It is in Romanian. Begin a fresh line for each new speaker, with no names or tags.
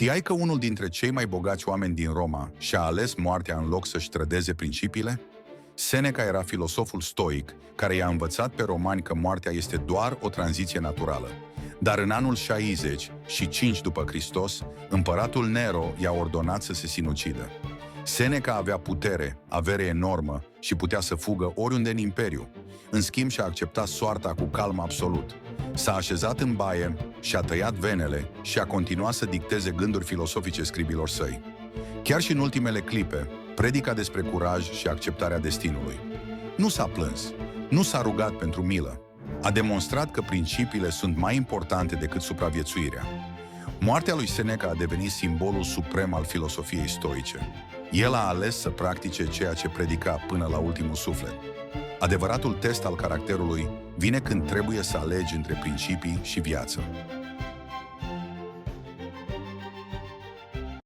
Știai că unul dintre cei mai bogați oameni din Roma și-a ales moartea în loc să-și trădeze principiile? Seneca era filosoful stoic care i-a învățat pe romani că moartea este doar o tranziție naturală. Dar în anul 65 după Hristos, împăratul Nero i-a ordonat să se sinucidă. Seneca avea putere, avere enormă și putea să fugă oriunde în imperiu. În schimb, și-a acceptat soarta cu calm absolut. S-a așezat în baie, și-a tăiat venele și a continuat să dicteze gânduri filosofice scribilor săi. Chiar și în ultimele clipe, predica despre curaj și acceptarea destinului. Nu s-a plâns, nu s-a rugat pentru milă. A demonstrat că principiile sunt mai importante decât supraviețuirea. Moartea lui Seneca a devenit simbolul suprem al filosofiei stoice. El a ales să practice ceea ce predica până la ultimul suflet. Adevăratul test al caracterului vine când trebuie să alegi între principii și viață.